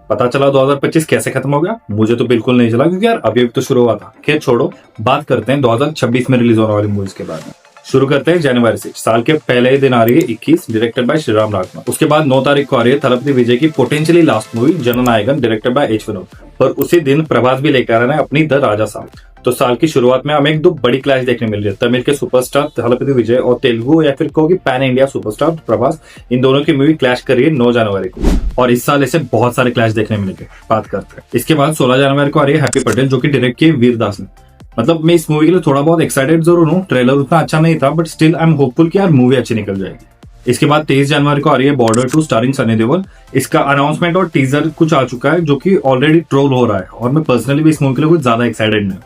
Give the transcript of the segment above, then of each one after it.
पता चला 2025 कैसे खत्म हो गया? मुझे तो बिल्कुल नहीं चला, क्योंकि यार अभी तो शुरू हुआ था। खैर छोड़ो, बात करते हैं 2026 में रिलीज होने वाली मूवीज के बारे में। शुरू करते हैं जनवरी से। साल के पहले ही दिन आ रही है 21, डायरेक्टेड बाय श्रीराम राघवन। उसके बाद 9 तारीख को आ रही है थलपति विजय की potentially last movie Jananayagan, directed by H Vinoth. और उसी दिन प्रभास भी लेकर आ रहे हैं अपनी द राजा साहब। तो साल की शुरुआत में हमें एक दो बड़ी क्लैश देखने मिल रही है। तमिल के सुपरस्टार थलपति विजय और तेलुगु या फिर कहोगे पैन इंडिया सुपरस्टार प्रभास, इन दोनों की मूवी क्लैश कर रही है 9 जनवरी को। और इस साल ऐसे बहुत सारे क्लैश देखने मिलेंगे, बात करते हैं। इसके बाद 16 जनवरी को आ रही है हैप्पी पटेल, जो कि डायरेक्ट की वीरदास ने। मतलब मैं इस मूवी के लिए थोड़ा बहुत एक्साइटेड जरूर हूँ। ट्रेलर उतना अच्छा नहीं था, but still I am hopeful कि यार मूवी अच्छी निकल जाएगी। इसके बाद 23 जनवरी को आ रही है बॉर्डर 2 स्टारिंग सनी देओल। इसका अनाउंसमेंट और टीजर कुछ आ चुका है, जो कि ऑलरेडी ट्रोल हो रहा है, और मैं पर्सनली भी इस मूवी के लिए कुछ ज्यादा एक्साइटेड नहीं।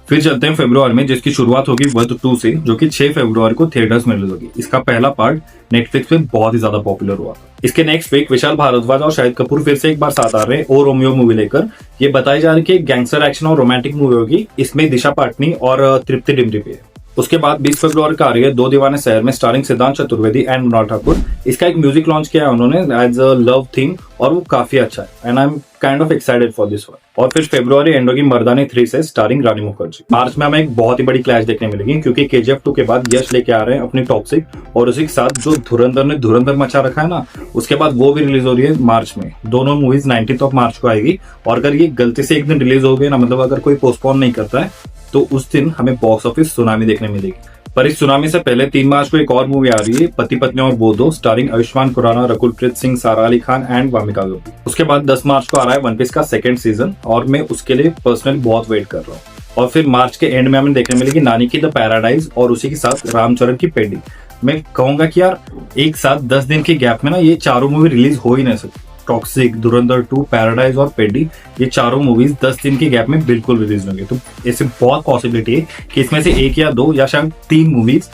फिर चलते हैं फरवरी में, जिसकी शुरुआत होगी वध 2 से, जो कि 6 फरवरी को थिएटर्स में रिलीज होगी। इसका पहला पार्ट नेटफ्लिक्स पे बहुत ही ज्यादा पॉपुलर हुआ। इसके नेक्स्ट वीक विशाल भारद्वाज और शाहिद कपूर फिर से एक बार साथ आ रहे हैं ओ रोमियो मूवी लेकर। ये बताई जा रही है कि गैंगस्टर एक्शन और रोमांटिक मूवी होगी। इसमें दिशा पाटनी और तृप्ति डिमरी पे। उसके बाद 20 फरवरी को आ रही है दो दीवाने शहर में, स्टारिंग सिद्धांत चतुर्वेदी एंड मृणाल ठाकुर। इसका एक म्यूजिक लॉन्च किया है उन्होंने एज अ लव थीम, और वो काफी अच्छा है and I am kind of excited for this one. और फिर फरवरी एंड होगी मर्दानी 3 से, स्टारिंग रानी मुखर्जी। मार्च में हमें एक बहुत ही बड़ी क्लैश देखने मिलेगी, क्योंकि केजीएफ 2 के बाद यश लेके आ रहे हैं अपनी टॉक्सिक, और उसी के साथ जो धुरंधर ने धुरंधर मचा रखा है ना, उसके बाद वो भी रिलीज हो रही है मार्च में। दोनों मूवीज 19 मार्च को आएगी। और अगर ये गलती से एक दिन रिलीज हो गई ना, मतलब अगर कोई पोस्टपोन नहीं करता है, तो उस दिन हमें बॉक्स ऑफिस सुनामी देखने मिलेगी। पर इस सुनामी से पहले 3 मार्च को एक और मूवी आ रही है, पति पत्नी और वो दो, स्टारिंग आयुष्मान खुराना, रकुल प्रीत सिंह, सारा अली खान एंड वामिका गोपी। उसके बाद 10 मार्च को आ रहा है वन पीस का 2nd सीजन, और मैं उसके लिए पर्सनली बहुत वेट कर रहा हूँ। और फिर मार्च के एंड में हमें देखने मिलेगी नानी की द पैराडाइज, और उसी के साथ रामचरण की पेंडिंग। मैं कहूंगा कि यार एक साथ 10 दिन के गैप में ना ये चारों मूवी रिलीज हो ही नहीं सकती। टॉक्सिक, धुरंधर 2, पैराडाइज और पेडी, ये चारों मूवीज 10 दिन के गैप में बिल्कुल रिलीज होंगे। तो ऐसे बहुत पॉसिबिलिटी है कि इसमें से 1 या 2 या शायद 3 मूवीज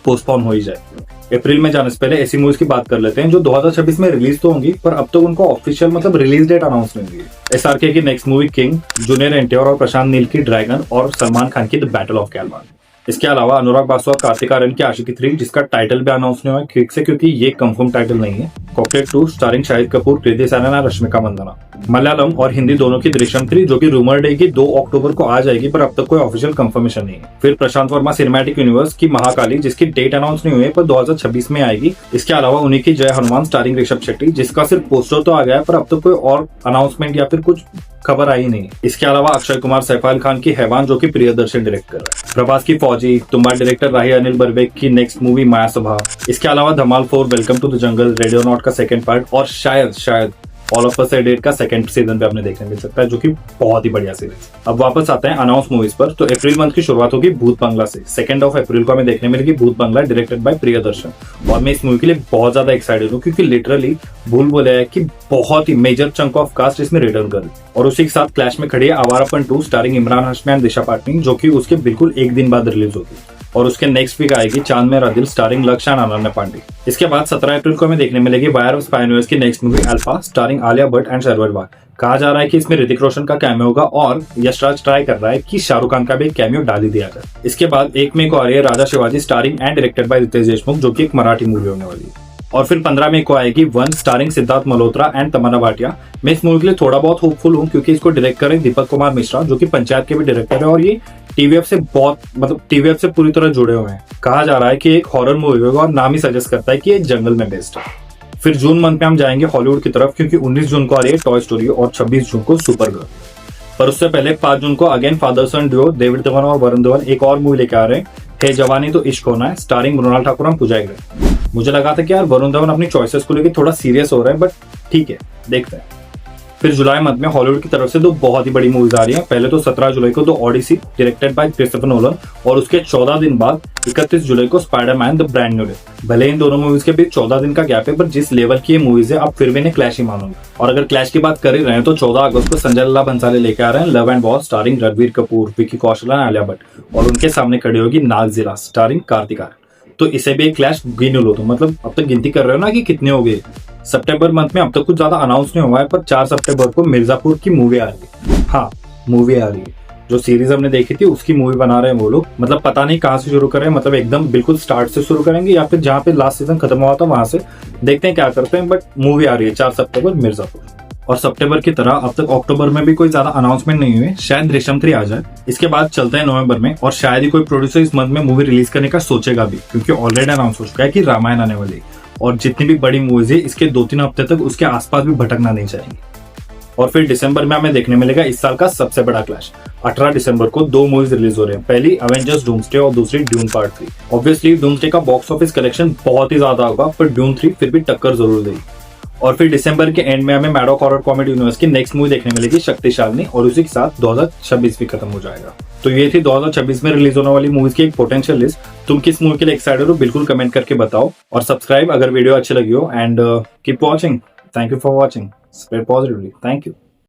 पोस्टपोन हो ही जाए। अप्रैल में जाने से पहले ऐसी मूवीज की बात कर लेते हैं जो 2026 में रिलीज तो होंगी, पर अब तक उनको ऑफिशियल मतलब रिलीज डेट अनाउंस नहीं हुई है। एसआरके की next movie king, junior NTR और प्रशांत नील की ड्रैगन, और सलमान खान की द बैटल ऑफ कैलवान। इसके अलावा अनुराग बासु और कार्तिक आर्यन की आशिकी 3, जिसका टाइटल भी अनाउंस नहीं हुआ ठीक से, क्योंकि ये कंफर्म टाइटल नहीं है। कॉकटेल 2 स्टारिंग शाहिद कपूर, कृति सैनन और रश्मिका मंदाना। मलयालम और हिंदी दोनों की दृश्यम 3, जो कि रूमर्ड है कि 2 अक्टूबर को आ जाएगी, पर अब तक कोई ऑफिशियल कंफर्मेशन नहीं है। फिर प्रशांत वर्मा सिनेमैटिक यूनिवर्स की महाकाली, जिसकी डेट अनाउंस नहीं हुई है, पर 2026 में आएगी। इसके अलावा उन्हीं की जय हनुमान स्टारिंग ऋषभ शेट्टी, जिसका सिर्फ पोस्टर तो आ गया है, पर अब तक कोई और अनाउंसमेंट या फिर कुछ खबर आई नहीं। इसके अलावा अक्षय कुमार सैफ अली खान की हैवान, जो कि प्रियदर्शन डायरेक्ट कर रहा है। प्रभास की फौजी, तुम्बाड़ डायरेक्टर राही अनिल बर्बेक की नेक्स्ट मूवी माया सभा। इसके अलावा Dhamaal 4, Welcome to the Jungle, radio नॉट का 2nd पार्ट, और शायद ऑल ऑफ अस डेट का 2nd सीजन पे आपने देखने मिल सकता है, जो कि बहुत ही बढ़िया सीरीज। अब वापस आते हैं अनाउंस मूवीज पर। तो अप्रैल मंथ की शुरुआत होगी भूत बंगला से। 2 अप्रैल को हमें देखने मिलेगी भूत बंगला, डायरेक्टेड बाय प्रियदर्शन। और मैं इस मूवी के लिए बहुत ज्यादा एक्साइटेड हूँ, क्योंकि लिटरली भूल बोले है कि बहुत ही मेजर चंक ऑफ कास्ट इसमें रिटर्न कर रही है। और उसी के साथ क्लैश में खड़ी है आवारापन 2, स्टारिंग इमरान हाशमी एंड दिशा पाटनी, जो कि उसके बिल्कुल एक दिन बाद रिलीज होगी। और उसके नेक्स्ट वीक आएगी चांद मेरा दिल, स्टारिंग लक्ष्य एंड अनन्या पांडे। इसके बाद 17 अप्रैल को हमें देखने मिलेगी वायर ऑफ स्पाइनर्स की next movie Alpha, starring Alia Bhatt and Sharvari बाग। कहा जा रहा है कि इसमें ऋतिक रोशन का कैमियो होगा, और यशराज ट्राई कर रहा है कि शाहरुख खान का भी एक कैमियो डाल ही दिया जाए। इसके बाद 1 मई को आ रही है Raja Shivaji, starring and directed by Riteish Deshmukh, जो कि एक मराठी मूवी होने वाली है। और फिर 15 मई को आएगी वन, स्टारिंग सिद्धार्थ मल्होत्रा एंड तमन्ना भाटिया। मैं इस मूवी के लिए थोड़ा बहुत होपफुल हूँ, क्योंकि इसको डायरेक्ट कर रहे हैं दीपक कुमार मिश्रा, जो कि पंचायत के भी डायरेक्टर है, और ये टीवीएफ से टीवीएफ से पूरी तरह जुड़े हुए हैं। कहा जा रहा है कि एक हॉरर मूवी होगा, और नाम ही सजेस्ट करता है कि ये जंगल में बेस्ड है। फिर जून मंथ में हम जाएंगे हॉलीवुड की तरफ, क्योंकि 19 जून को आ रही है टॉय स्टोरी, और 26 जून को सुपरगर्ल। पर उससे पहले 5 जून को अगेन फादर सन डुओ डेविड धवन और वरुण धवन एक और मूवी लेके आ रहे हैं, हे जवानी तो इश्क होना है, स्टारिंग मृणाल ठाकुर और पूजा हेगड़े। मुझे लगा था कि यार वरुण धवन अपनी चॉइसेस को लेकर थोड़ा सीरियस हो रहे हैं, बट ठीक है, देखते हैं। फिर जुलाई मंथ में हॉलीवुड की तरफ से 2 बहुत ही बड़ी मूवीज आ रही हैं। पहले तो 17 जुलाई को the Odyssey, directed by Christopher Nolan, और उसके 14 दिन बाद 31 जुलाई को Spiderman the Brand New Day. भले इन दोनों मूवीज के बीच 14 दिन का गैप है, पर जिस लेवल की ये मूवीज है, आप फिर भी इन्हें क्लैश ही मानोगे। और अगर क्लैश की बात कर ही रहे हैं, तो 14 अगस्त को संजय लीला भंसाली लेके आ रहे हैं love and war, starring Ranbir Kapoor, Vicky Kaushal and Alia Bhatt, और उनके सामने खड़ी होगी नागजिला, स्टारिंग कार्तिक आर्यन। तो इसे भी एक क्लैश गिन लो। तो मतलब अब तक गिनती कर रहे हो ना कि कितने हो गए। सितंबर मंथ में अब तक कुछ ज्यादा अनाउंस नहीं हुआ है, पर 4 सितंबर को मिर्जापुर की मूवी आ रही है। हाँ, मूवी आ रही है। जो सीरीज हमने देखी थी उसकी मूवी बना रहे हैं वो लोग। मतलब पता नहीं कहाँ से शुरू करें, मतलब एकदम बिल्कुल स्टार्ट से शुरू करेंगे या फिर जहाँ पे लास्ट सीजन खत्म हुआ था वहां से। देखते हैं क्या करते हैं, बट मूवी आ रही है 4 सितंबर मिर्जापुर। और सितंबर की तरह अब तक अक्टूबर में भी कोई ज्यादा अनाउंसमेंट नहीं हुए, शायद दृश्यम 3 आ जाए। इसके बाद चलते हैं नवंबर में, और शायद ही कोई प्रोड्यूसर इस मंथ में मूवी रिलीज करने का सोचेगा भी, क्योंकि ऑलरेडी अनाउंस हो चुका है कि रामायण आने वाली है। और जितनी भी बड़ी मूवीज है इसके 2-3 हफ्ते तक उसके आसपास भी भटकना नहीं चाहेंगे। और फिर दिसंबर में हमें देखने मिलेगा इस साल का सबसे बड़ा क्लैश। 18 दिसंबर को 2 मूवीज रिलीज हो रहे हैं, पहली एवेंजर्स डूम्सडे और दूसरी ड्यून पार्ट 3। ऑब्वियसली डूम्सडे का बॉक्स ऑफिस कलेक्शन बहुत ही ज्यादा होगा, पर ड्यून 3 फिर भी टक्कर जरूर देगी। और फिर दिसंबर के एंड में हमें मैडॉक हॉरर कॉमेडी यूनिवर्स की नेक्स्ट मूवी देखने मिलेगी, शक्तिशालिनी, और उसी के साथ 2026 भी खत्म हो जाएगा। तो ये थी 2026 में रिलीज होने वाली मूवीज की एक पोटेंशियल लिस्ट। तुम किस मूवी के लिए एक्साइटेड हो बिल्कुल कमेंट करके बताओ, और सब्सक्राइब अगर वीडियो अच्छी लगी हो, and keep watching. Thank you for watching. Spread positively. Thank you.